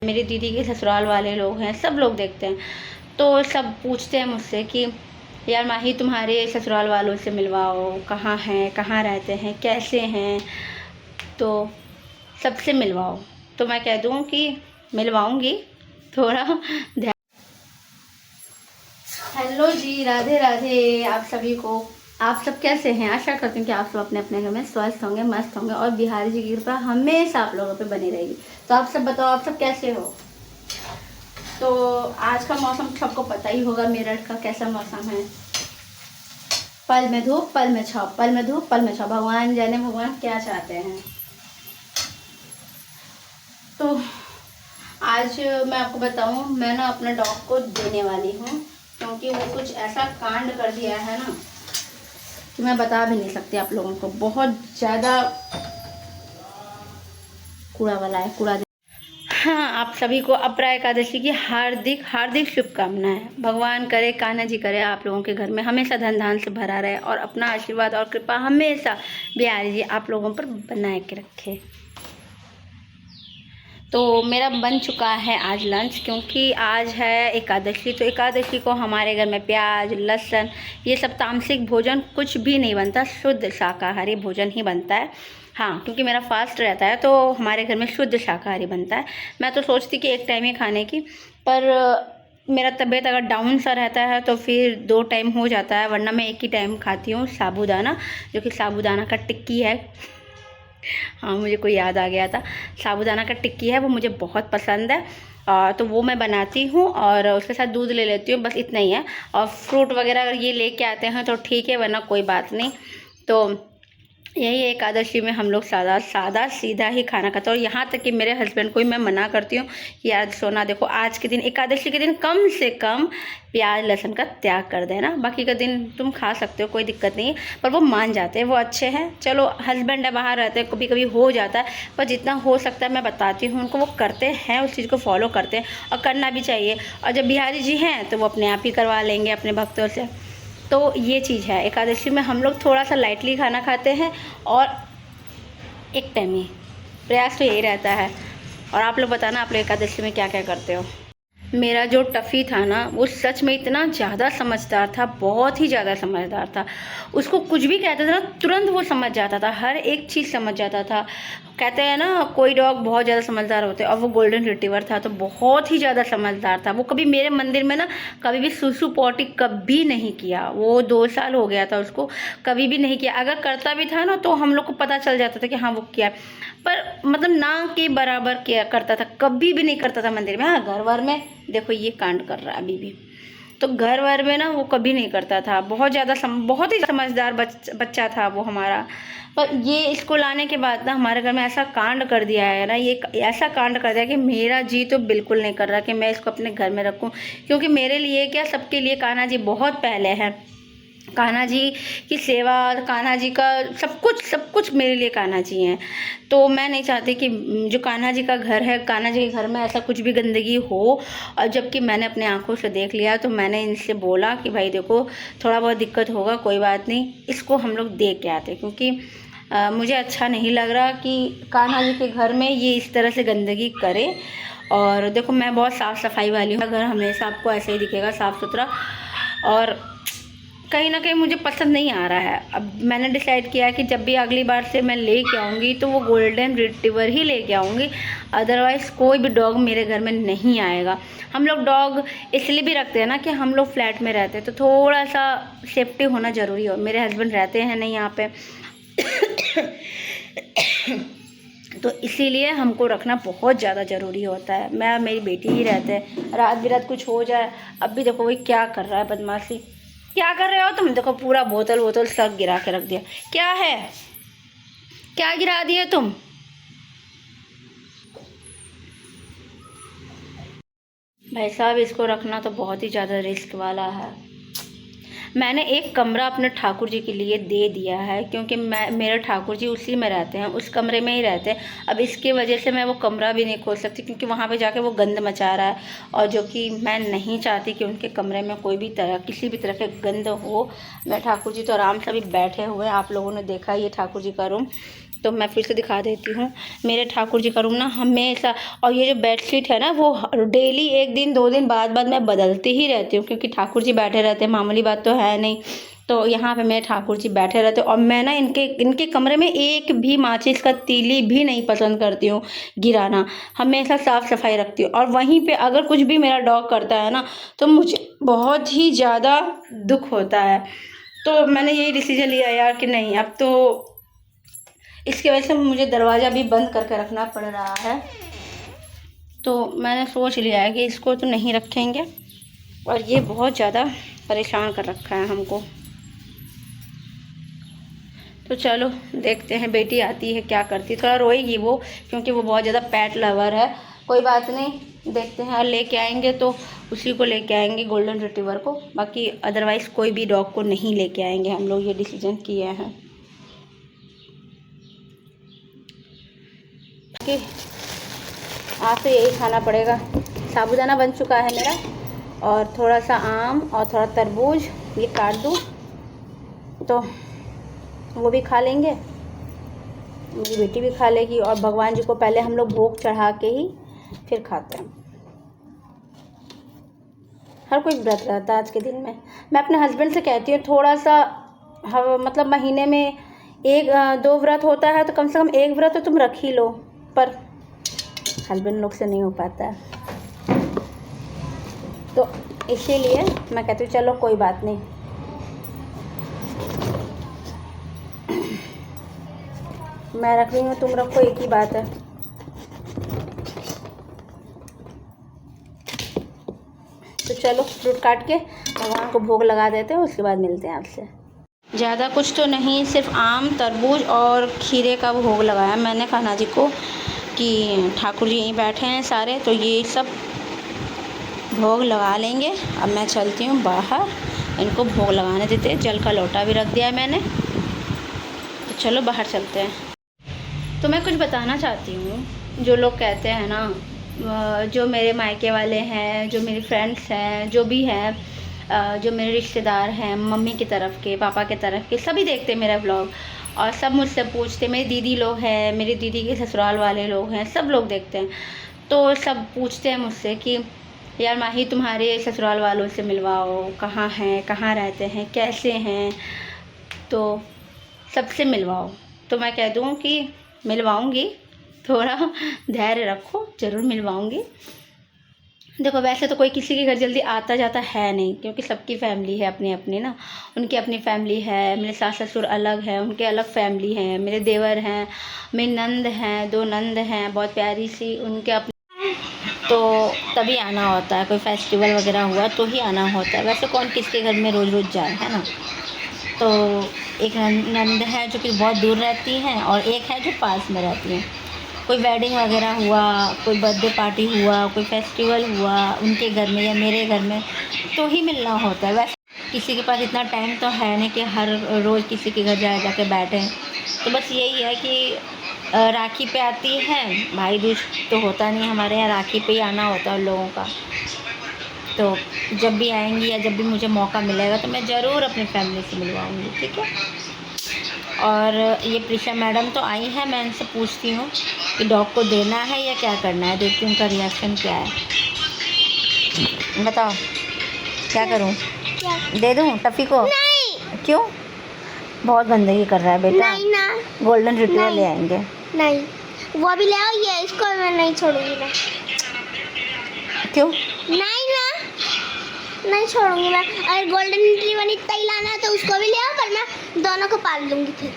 मेरी दीदी के ससुराल वाले लोग हैं, सब लोग देखते हैं। तो सब पूछते हैं मुझसे कि यार माही तुम्हारे ससुराल वालों से मिलवाओ, कहाँ हैं, कहाँ रहते हैं, कैसे हैं, तो सबसे मिलवाओ। तो मैं कह दूँ कि मिलवाऊँगी, थोड़ा ध्यान। हेलो जी, राधे राधे आप सभी को। आप सब कैसे हैं? आशा करती हूँ कि आप सब अपने अपने घर में स्वस्थ होंगे, मस्त होंगे और बिहारी जी की कृपा हमेशा आप लोगों पे बनी रहेगी। तो आप सब बताओ, आप सब कैसे हो? तो आज का मौसम सबको पता ही होगा, मेरठ का कैसा मौसम है। पल में धूप पल में छाँव, पल में धूप पल में छाँव। भगवान जाने भगवान क्या चाहते हैं। तो आज मैं आपको बताऊं, मैं ना अपने डॉग को देने वाली हूँ, क्योंकि वो कुछ ऐसा कांड कर दिया है ना कि मैं बता भी नहीं सकती आप लोगों को। बहुत ज़्यादा कूड़ा वाला है, कूड़ा। हाँ, आप सभी को अपरा एकादशी की हार्दिक हार्दिक शुभकामनाएं। भगवान करे, कान्हा जी करे आप लोगों के घर में हमेशा धन धान से भरा रहे और अपना आशीर्वाद और कृपा हमेशा बिहारी जी आप लोगों पर बनाए के रखे। तो मेरा बन चुका है आज लंच, क्योंकि आज है एकादशी। तो एकादशी को हमारे घर में प्याज, लहसुन, ये सब तामसिक भोजन कुछ भी नहीं बनता, शुद्ध शाकाहारी भोजन ही बनता है। हाँ, क्योंकि मेरा फास्ट रहता है तो हमारे घर में शुद्ध शाकाहारी बनता है। मैं तो सोचती कि एक टाइम ही खाने की, पर मेरा तबीयत अगर डाउन सा रहता है तो फिर 2 टाइम हो जाता है, वरना मैं एक ही टाइम खाती हूँ साबूदाना, जो कि साबूदाना का टिक्की है। हाँ, मुझे कोई याद आ गया था। साबूदाना का टिक्की है, वो मुझे बहुत पसंद है। तो वो मैं बनाती हूँ और उसके साथ दूध ले लेती हूँ, बस इतना ही है। और फ्रूट वगैरह अगर ये लेके आते हैं तो ठीक है, वरना कोई बात नहीं। तो यही एकादशी में हम लोग सादा सादा सीधा ही खाना खाते हैं। और यहाँ तक कि मेरे हस्बैंड को ही मैं मना करती हूँ कि यार सोना देखो, आज के दिन एकादशी के दिन कम से कम प्याज लहसुन का त्याग कर देना, बाकी का दिन तुम खा सकते हो, कोई दिक्कत नहीं है। पर वो मान जाते हैं, वो अच्छे हैं। चलो, हस्बैंड है, बाहर रहते हैं, कभी कभी हो जाता है, पर जितना हो सकता है मैं बताती हूँ उनको, वो करते हैं, उस चीज़ को फॉलो करते हैं और करना भी चाहिए। और जब बिहारी जी हैं तो वो अपने आप ही करवा लेंगे अपने भक्तों से। तो ये चीज़ है, एकादशी में हम लोग थोड़ा सा लाइटली खाना खाते हैं और एक टाइम ही, प्रयास तो यही रहता है। और आप लोग बताना, आप लोग एकादशी में क्या क्या करते हो। मेरा जो टफ़ी था ना, वो सच में इतना ज़्यादा समझदार था, बहुत ही ज़्यादा समझदार था। उसको कुछ भी कहते थे ना, तुरंत वो समझ जाता था, हर एक चीज़ समझ जाता था। कहते हैं ना, कोई डॉग बहुत ज़्यादा समझदार होते हैं, और वो गोल्डन रिट्रीवर था तो बहुत ही ज़्यादा समझदार था। वो कभी मेरे मंदिर में ना कभी भी सुसु पॉटी कभी नहीं किया। वो 2 साल हो गया था उसको, कभी भी नहीं किया। अगर करता भी था ना तो हम लोग को पता चल जाता था कि हाँ वो किया, पर मतलब ना के बराबर किया करता था, कभी भी नहीं करता था मंदिर में। हाँ, घर वर में देखो ये कांड कर रहा है अभी भी, तो घर वर में ना वो कभी नहीं करता था। बहुत ज़्यादा बहुत ही समझदार बच्चा था वो हमारा। पर ये इसको लाने के बाद ना हमारे घर में ऐसा कांड कर दिया है ना, ये ऐसा कांड कर दिया कि मेरा जी तो बिल्कुल नहीं कर रहा कि मैं इसको अपने घर में रखूं। क्योंकि मेरे लिए क्या, सबके लिए कान्हा जी बहुत पहले है। कान्हा जी की सेवा, कान्हा जी का सब कुछ मेरे लिए कान्हा जी हैं। तो मैं नहीं चाहती कि जो कान्हा जी का घर है, कान्हा जी के घर में ऐसा कुछ भी गंदगी हो। और जबकि मैंने अपने आंखों से देख लिया, तो मैंने इनसे बोला कि भाई देखो, थोड़ा बहुत दिक्कत होगा, कोई बात नहीं, इसको हम लोग देख के आते। क्योंकि मुझे अच्छा नहीं लग रहा कि कान्हा जी के घर में ये इस तरह से गंदगी करे। और देखो, मैं बहुत साफ़ सफाई वाली हूँ, घर हमेशा आपको ऐसे ही दिखेगा, साफ़ सुथरा। और कहीं ना कहीं मुझे पसंद नहीं आ रहा है। अब मैंने डिसाइड किया कि जब भी अगली बार से मैं लेके आऊँगी तो वो गोल्डन रिट्रीवर ही लेके आऊँगी, अदरवाइज़ कोई भी डॉग मेरे घर में नहीं आएगा। हम लोग डॉग इसलिए भी रखते हैं ना कि हम लोग फ्लैट में रहते हैं, तो थोड़ा सा सेफ्टी होना ज़रूरी हो। मेरे हस्बैंड रहते हैं नहीं यहाँ पे तो इसीलिए हमको रखना बहुत ज़्यादा ज़रूरी होता है। मैं और मेरी बेटी ही रहते हैं, रात बिरात कुछ हो जाए। अब भी देखो वही क्या कर रहा है, बदमाशी क्या कर रहे हो तुम। देखो पूरा बोतल सब गिरा के रख दिया। क्या है, क्या गिरा दिए तुम। भाई साहब, इसको रखना तो बहुत ही ज़्यादा रिस्क वाला है। मैंने एक कमरा अपने ठाकुर जी के लिए दे दिया है, क्योंकि मेरे ठाकुर जी उसी में रहते हैं, उस कमरे में ही रहते हैं। अब इसके वजह से मैं वो कमरा भी नहीं खोल सकती, क्योंकि वहाँ पे जाके वो गंद मचा रहा है, और जो कि मैं नहीं चाहती कि उनके कमरे में कोई भी तरह, किसी भी तरह के गंद हो। मैं ठाकुर जी तो आराम से अभी बैठे हुए हैं, आप लोगों ने देखा ये ठाकुर जी का रूम। तो मैं फिर से दिखा देती हूँ। मेरे ठाकुर जी का रूम ना हमेशा, और ये जो बेडशीट है ना वो डेली 1 दिन 2 दिन बाद मैं बदलती ही रहती हूँ, क्योंकि ठाकुर जी बैठे रहते हैं, मामूली बात तो है नहीं। तो यहाँ पे मेरे ठाकुर जी बैठे रहते हैं, और मैं ना इनके कमरे में एक भी माचिस का तीली भी नहीं पसंद करती हूँ गिराना। हमेशा साफ़ सफाई रखती हूँ। और वहीं पे अगर कुछ भी मेरा डॉग करता है ना तो मुझे बहुत ही ज़्यादा दुख होता है। तो मैंने यही डिसीजन लिया यार कि नहीं, अब तो इसकी वजह से मुझे दरवाज़ा भी बंद करके रखना पड़ रहा है। तो मैंने सोच लिया है कि इसको तो नहीं रखेंगे, और ये बहुत ज़्यादा परेशान कर रखा है हमको। तो चलो देखते हैं, बेटी आती है क्या करती है। थोड़ा रोएगी वो, क्योंकि वो बहुत ज़्यादा पेट लवर है। कोई बात नहीं, देखते हैं, और लेके आएंगे तो उसी को लेके आएंगे, गोल्डन रिट्रीवर को। बाकी अदरवाइज़ कोई भी डॉग को नहीं लेके आएंगे, हम लोग ये डिसीजन किए हैं कि आज तो यही खाना पड़ेगा। साबूदाना बन चुका है मेरा, और थोड़ा सा आम और थोड़ा तरबूज ये काट दूँ तो वो भी खा लेंगे, मेरी बेटी भी खा लेगी। और भगवान जी को पहले हम लोग भोग चढ़ा के ही फिर खाते हैं। हर कोई व्रत रहता है आज के दिन में। मैं अपने हस्बैंड से कहती हूँ थोड़ा सा, मतलब महीने में 1-2 व्रत होता है तो कम से कम 1 व्रत तो तुम रख ही लो, पर हस्बैंड लोग से नहीं हो पाता है। तो इसीलिए मैं कहती हूँ चलो कोई बात नहीं, मैं रख रही हूँ तुम रखो, एक ही बात है। तो चलो फ्रूट काट के भगवान को भोग लगा देते हैं, उसके बाद मिलते हैं आपसे। ज़्यादा कुछ तो नहीं, सिर्फ आम, तरबूज और खीरे का भोग लगाया मैंने कान्हा जी को, कि ठाकुर जी यहीं बैठे हैं सारे, तो ये सब भोग लगा लेंगे। अब मैं चलती हूँ बाहर, इनको भोग लगाने देते हैं। जल का लोटा भी रख दिया है मैंने, तो चलो बाहर चलते हैं। तो मैं कुछ बताना चाहती हूँ, जो लोग कहते हैं ना, जो मेरे मायके वाले हैं, जो मेरी फ्रेंड्स हैं, जो भी हैं, जो मेरे रिश्तेदार हैं, मम्मी की तरफ के, पापा के तरफ के, सभी देखते हैं मेरा ब्लॉग, और सब मुझसे पूछते, मेरी दीदी लोग हैं, मेरी दीदी के ससुराल वाले लोग हैं, सब लोग देखते हैं। तो सब पूछते हैं मुझसे कि यार माही तुम्हारे ससुराल वालों से मिलवाओ, कहाँ हैं, कहाँ रहते हैं, कैसे हैं, तो सबसे मिलवाओ। तो मैं कह दूँ कि मिलवाऊँगी, थोड़ा धैर्य रखो, ज़रूर मिलवाऊँगी। देखो वैसे तो कोई किसी के घर जल्दी आता जाता है नहीं, क्योंकि सबकी फैमिली है अपनी अपनी ना, उनकी अपनी फैमिली है। मेरे सास ससुर अलग हैं, उनके अलग फैमिली हैं, मेरे देवर हैं, मेरी नंद हैं, 2 नंद हैं बहुत प्यारी सी, उनके अपने, तो तभी आना होता है। कोई फेस्टिवल वगैरह हुआ तो ही आना होता है, वैसे कौन किसके घर में रोज़ रोज़ जाए, है ना। तो एक नंद है जो कि बहुत दूर रहती हैं, और एक है जो पास में रहती हैं। कोई वेडिंग वगैरह हुआ, कोई बर्थडे पार्टी हुआ, कोई फेस्टिवल हुआ उनके घर में या मेरे घर में, तो ही मिलना होता है। वैसे किसी के पास इतना टाइम तो है नहीं कि हर रोज़ किसी के घर जाके बैठें। तो बस यही है कि राखी पे आती है, भाई दूज तो होता नहीं हमारे यहाँ, राखी पे ही आना होता है उन लोगों का। तो जब भी आएंगी या जब भी मुझे मौका मिलेगा तो मैं ज़रूर अपनी फैमिली से मिलवाऊंगी, ठीक है। और ये प्रिशा मैडम तो आई है, मैं इनसे पूछती हूँ कि डॉग को देना है या क्या करना है, देखती हूँ उनका रिएक्शन क्या है। बताओ क्या करूँ, दे दूँ टफ़ी को? नहीं। क्यों? बहुत गंदगी कर रहा है बेटा। नहीं ना, गोल्डन रिट्रीवर ले आएंगे। नहीं वो भी ले आओ, ये इसको मैं नहीं छोड़ूंगी मैं। क्यों? नहीं ना, नहीं छोड़ूंगी मैं। अगर गोल्डन रिट्रीवर इतना ही लाना है तो उसको भी ले आओ, पर मैं दोनों को पाल लूंगी फिर।